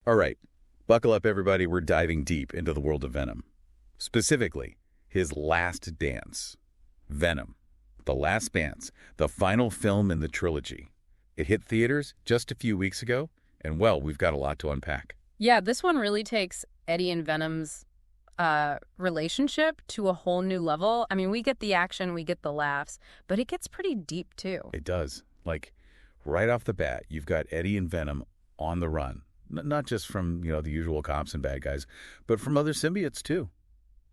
All right, buckle up, everybody. We're diving deep into the world of Venom. Specifically, his last dance. Venom, The Last Dance, the final film in the trilogy. It hit theaters just a few weeks ago, and well, we've got a lot to unpack. Yeah, this one really takes Eddie and Venom's relationship to a whole new level. I mean, we get the action, we get the laughs, but it gets pretty deep, too. It does. Like, right off the bat, you've got Eddie and Venom on the run. Not just from, the usual cops and bad guys, but from other symbiotes, too.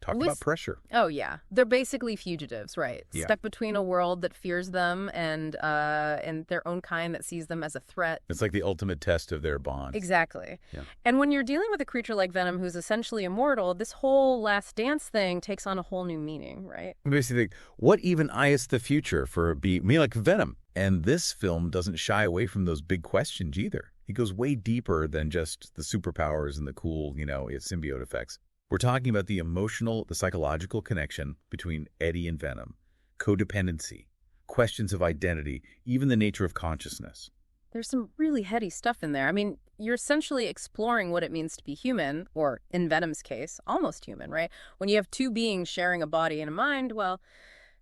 Talk about pressure. Oh, yeah. They're basically fugitives, right? Yeah. Stuck between a world that fears them and their own kind that sees them as a threat. It's like the ultimate test of their bond. Exactly. Yeah. And when you're dealing with a creature like Venom who's essentially immortal, this whole last dance thing takes on a whole new meaning, right? We basically think, what even is the future for me like Venom? And this film doesn't shy away from those big questions either. It goes way deeper than just the superpowers and the cool, symbiote effects. We're talking about the emotional, the psychological connection between Eddie and Venom, codependency, questions of identity, even the nature of consciousness. There's some really heady stuff in there. I mean, you're essentially exploring what it means to be human, or in Venom's case, almost human, right? When you have two beings sharing a body and a mind, well,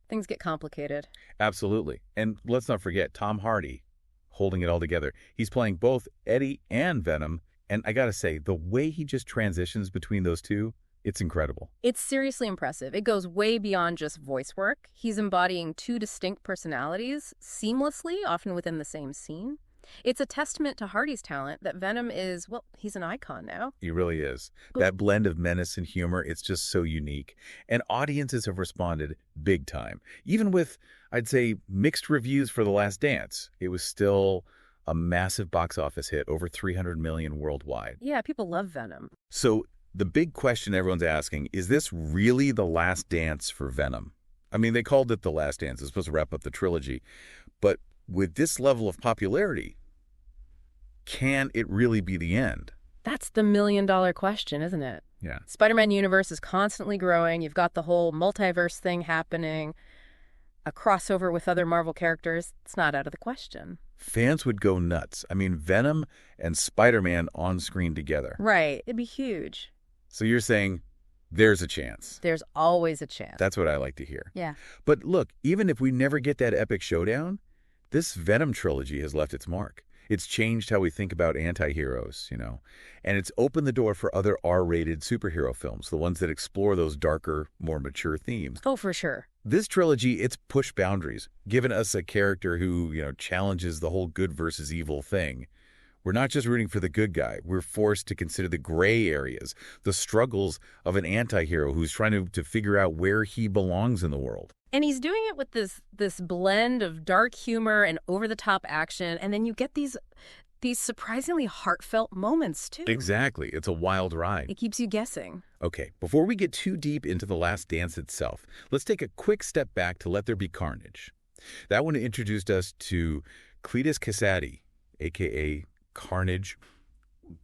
things get complicated. Absolutely. And let's not forget Tom Hardy holding it all together. He's playing both Eddie and Venom. And I got to say, the way he just transitions between those two, it's incredible. It's seriously impressive. It goes way beyond just voice work. He's embodying two distinct personalities seamlessly, often within the same scene. It's a testament to Hardy's talent that Venom is, well, he's an icon now. He really is. That blend of menace and humor, it's just so unique. And audiences have responded big time. Even with, I'd say, mixed reviews for The Last Dance, it was still a massive box office hit, over 300 million worldwide. Yeah, people love Venom. So the big question everyone's asking, is this really the last dance for Venom? I mean, they called it The Last Dance. It's supposed to wrap up the trilogy. But with this level of popularity, can it really be the end? That's the million-dollar question, isn't it? Yeah. Spider-Man universe is constantly growing. You've got the whole multiverse thing happening, a crossover with other Marvel characters. It's not out of the question. Fans would go nuts. I mean, Venom and Spider-Man on screen together. Right. It'd be huge. So you're saying there's a chance. There's always a chance. That's what I like to hear. Yeah. But look, even if we never get that epic showdown, this Venom trilogy has left its mark. It's changed how we think about anti-heroes, and it's opened the door for other R-rated superhero films, the ones that explore those darker, more mature themes. Oh, for sure. This trilogy, it's pushed boundaries, given us a character who, challenges the whole good versus evil thing. We're not just rooting for the good guy. We're forced to consider the gray areas, the struggles of an anti-hero who's trying to figure out where he belongs in the world. And he's doing it with this blend of dark humor and over-the-top action, and then you get these surprisingly heartfelt moments, too. Exactly. It's a wild ride. It keeps you guessing. Okay, before we get too deep into The Last Dance itself, let's take a quick step back to Let There Be Carnage. That one introduced us to Cletus Kasady, a.k.a. Carnage.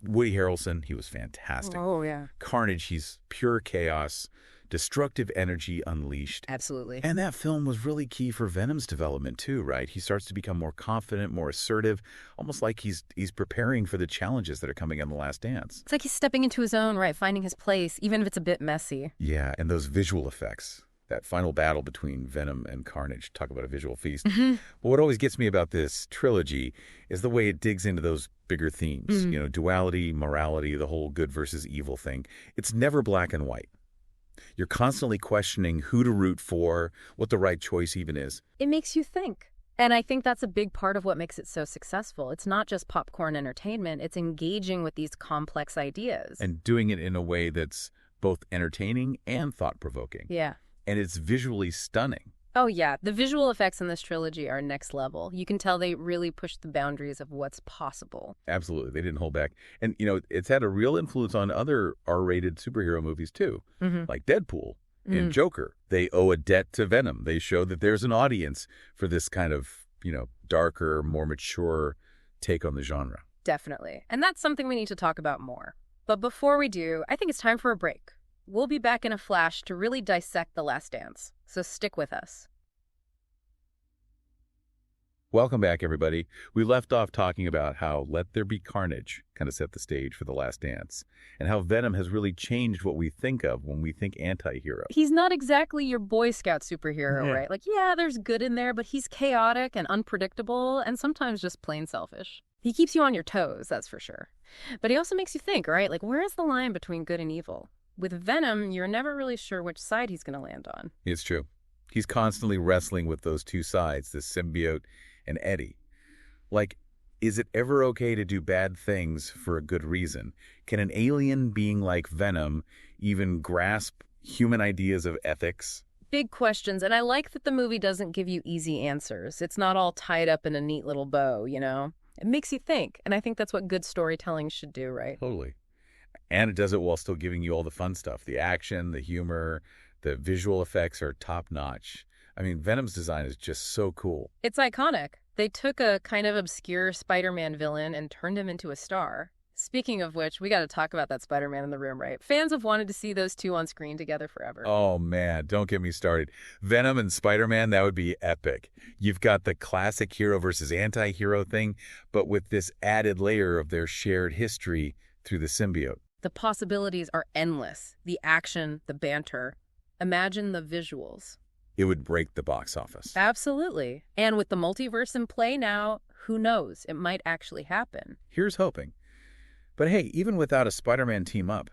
Woody Harrelson, he was fantastic. Oh, yeah. Carnage, he's pure chaos, destructive energy unleashed. Absolutely. And that film was really key for Venom's development too, right? He starts to become more confident, more assertive, almost like he's preparing for the challenges that are coming in The Last Dance. It's like he's stepping into his own, right? Finding his place, even if it's a bit messy. Yeah, and those visual effects. That final battle between Venom and Carnage. Talk about a visual feast. But what always gets me about this trilogy is the way it digs into those bigger themes. Duality, morality, the whole good versus evil thing. It's never black and white. You're constantly questioning who to root for, what the right choice even is. It makes you think. And I think that's a big part of what makes it so successful. It's not just popcorn entertainment. It's engaging with these complex ideas. And doing it in a way that's both entertaining and thought-provoking. Yeah. And it's visually stunning. Oh, yeah. The visual effects in this trilogy are next level. You can tell they really pushed the boundaries of what's possible. Absolutely. They didn't hold back. And, it's had a real influence on other R-rated superhero movies, too, like Deadpool and Joker. They owe a debt to Venom. They show that there's an audience for this kind of, darker, more mature take on the genre. Definitely. And that's something we need to talk about more. But before we do, I think it's time for a break. We'll be back in a flash to really dissect The Last Dance, so stick with us. Welcome back, everybody. We left off talking about how Let There Be Carnage kind of set the stage for The Last Dance, and how Venom has really changed what we think of when we think anti-hero. He's not exactly your Boy Scout superhero, right? Like, yeah, there's good in there, but he's chaotic and unpredictable and sometimes just plain selfish. He keeps you on your toes, that's for sure. But he also makes you think, right? Like, where is the line between good and evil? With Venom, you're never really sure which side he's going to land on. It's true. He's constantly wrestling with those two sides, the symbiote and Eddie. Like, is it ever okay to do bad things for a good reason? Can an alien being like Venom even grasp human ideas of ethics? Big questions, and I like that the movie doesn't give you easy answers. It's not all tied up in a neat little bow, you know? It makes you think, and I think that's what good storytelling should do, right? Totally. And it does it while still giving you all the fun stuff. The action, the humor, the visual effects are top-notch. I mean, Venom's design is just so cool. It's iconic. They took a kind of obscure Spider-Man villain and turned him into a star. Speaking of which, we got to talk about that Spider-Man in the room, right? Fans have wanted to see those two on screen together forever. Oh, man, don't get me started. Venom and Spider-Man, that would be epic. You've got the classic hero versus anti-hero thing, but with this added layer of their shared history through the symbiote. The possibilities are endless. The action, the banter. Imagine the visuals. It would break the box office. Absolutely. And with the multiverse in play now, who knows? It might actually happen. Here's hoping. But hey, even without a Spider-Man team-up,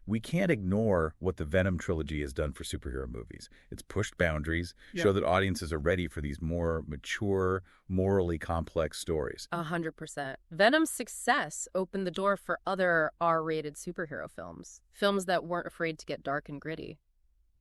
we can't ignore what the Venom trilogy has done for superhero movies. It's pushed boundaries, show that audiences are ready for these more mature, morally complex stories. 100%. Venom's success opened the door for other R-rated superhero films. Films that weren't afraid to get dark and gritty.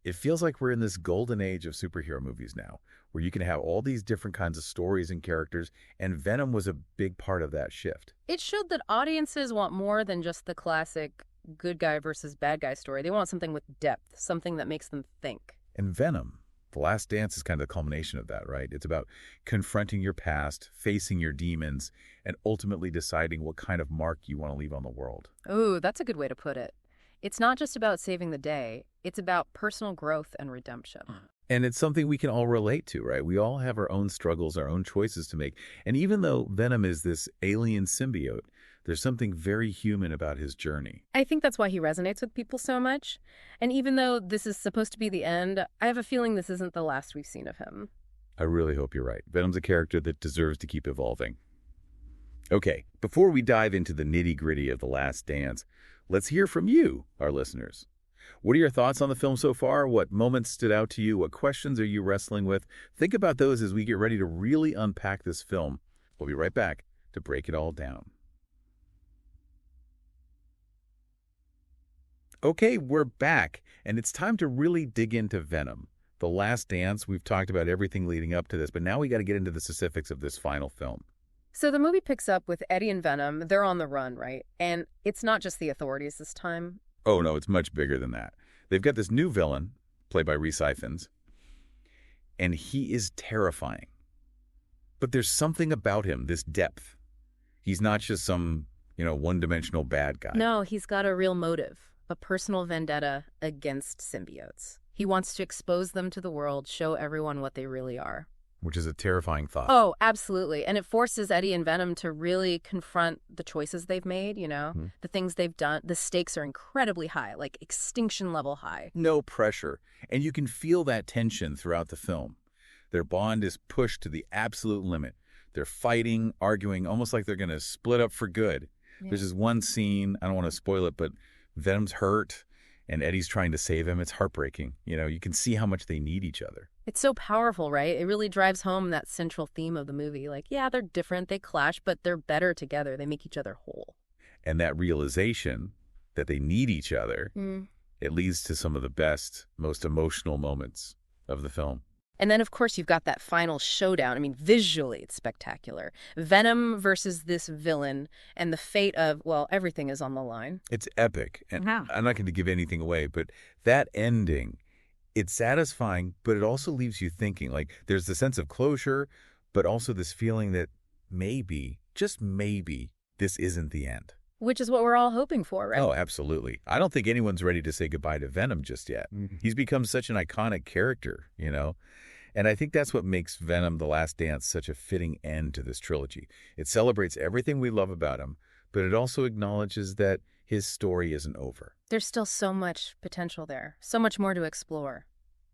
It feels like we're in this golden age of superhero movies now, where you can have all these different kinds of stories and characters, and Venom was a big part of that shift. It showed that audiences want more than just the classic good guy versus bad guy story. They want something with depth, something that makes them think. And Venom, The Last Dance, is kind of the culmination of that, right? It's about confronting your past, facing your demons, and ultimately deciding what kind of mark you want to leave on the world. Ooh, that's a good way to put it. It's not just about saving the day. It's about personal growth and redemption. And it's something we can all relate to, right? We all have our own struggles, our own choices to make. And even though Venom is this alien symbiote, there's something very human about his journey. I think that's why he resonates with people so much. And even though this is supposed to be the end, I have a feeling this isn't the last we've seen of him. I really hope you're right. Venom's a character that deserves to keep evolving. Okay, before we dive into the nitty-gritty of The Last Dance, let's hear from you, our listeners. What are your thoughts on the film so far? What moments stood out to you? What questions are you wrestling with? Think about those as we get ready to really unpack this film. We'll be right back to break it all down. Okay, we're back, and it's time to really dig into Venom. The Last Dance, we've talked about everything leading up to this, but now we got to get into the specifics of this final film. So the movie picks up with Eddie and Venom. They're on the run, right? And it's not just the authorities this time. Oh, no, it's much bigger than that. They've got this new villain, played by Rhys Ifans, and he is terrifying. But there's something about him, this depth. He's not just some, one-dimensional bad guy. No, he's got a real motive, a personal vendetta against symbiotes. He wants to expose them to the world, show everyone what they really are. Which is a terrifying thought. Oh, absolutely. And it forces Eddie and Venom to really confront the choices they've made, the things they've done. The stakes are incredibly high, like extinction level high. No pressure. And you can feel that tension throughout the film. Their bond is pushed to the absolute limit. They're fighting, arguing, almost like they're going to split up for good. Yeah. There's this one scene, I don't want to spoil it, but Venom's hurt and Eddie's trying to save him. It's heartbreaking. You can see how much they need each other. It's so powerful, right? It really drives home that central theme of the movie. Like, yeah, they're different, they clash, but they're better together. They make each other whole. And that realization that they need each other, it leads to some of the best, most emotional moments of the film. And then, of course, you've got that final showdown. I mean, visually, it's spectacular. Venom versus this villain and the fate of, well, everything is on the line. It's epic. And I'm not going to give anything away, but that ending, it's satisfying, but it also leaves you thinking. Like, there's the sense of closure, but also this feeling that maybe, just maybe, this isn't the end. Which is what we're all hoping for, right? Oh, absolutely. I don't think anyone's ready to say goodbye to Venom just yet. He's become such an iconic character, And I think that's what makes Venom: The Last Dance such a fitting end to this trilogy. It celebrates everything we love about him, but it also acknowledges that his story isn't over. There's still so much potential there, so much more to explore.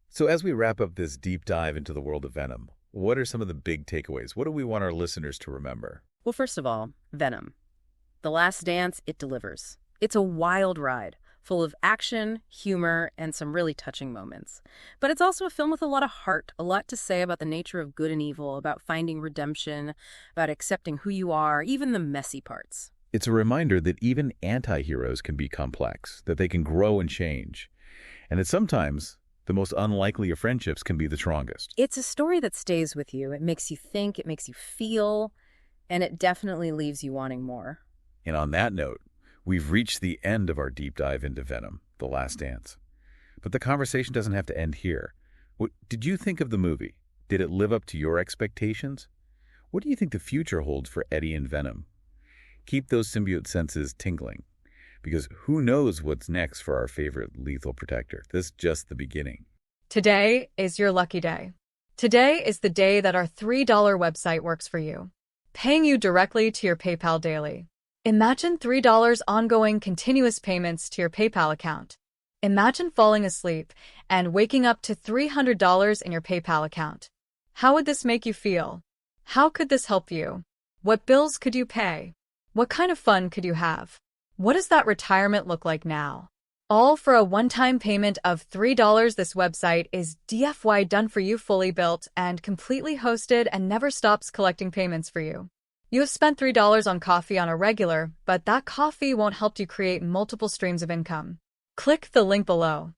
So as we wrap up this deep dive into the world of Venom, what are some of the big takeaways? What do we want our listeners to remember? Well, first of all, Venom. The Last Dance, it delivers. It's a wild ride, full of action, humor, and some really touching moments. But it's also a film with a lot of heart, a lot to say about the nature of good and evil, about finding redemption, about accepting who you are, even the messy parts. It's a reminder that even anti-heroes can be complex, that they can grow and change, and that sometimes the most unlikely of friendships can be the strongest. It's a story that stays with you. It makes you think, it makes you feel, and it definitely leaves you wanting more. And on that note, we've reached the end of our deep dive into Venom: The Last Dance. But the conversation doesn't have to end here. What did you think of the movie? Did it live up to your expectations? What do you think the future holds for Eddie and Venom? Keep those symbiote senses tingling, because who knows what's next for our favorite lethal protector. This is just the beginning. Today is your lucky day. Today is the day that our $3 website works for you, paying you directly to your PayPal daily. Imagine $3 ongoing continuous payments to your PayPal account. Imagine falling asleep and waking up to $300 in your PayPal account. How would this make you feel? How could this help you? What bills could you pay? What kind of fun could you have? What does that retirement look like now? All for a one-time payment of $3. This website is DFY done for you, fully built and completely hosted, and never stops collecting payments for you. You have spent $3 on coffee on a regular, but that coffee won't help you create multiple streams of income. Click the link below.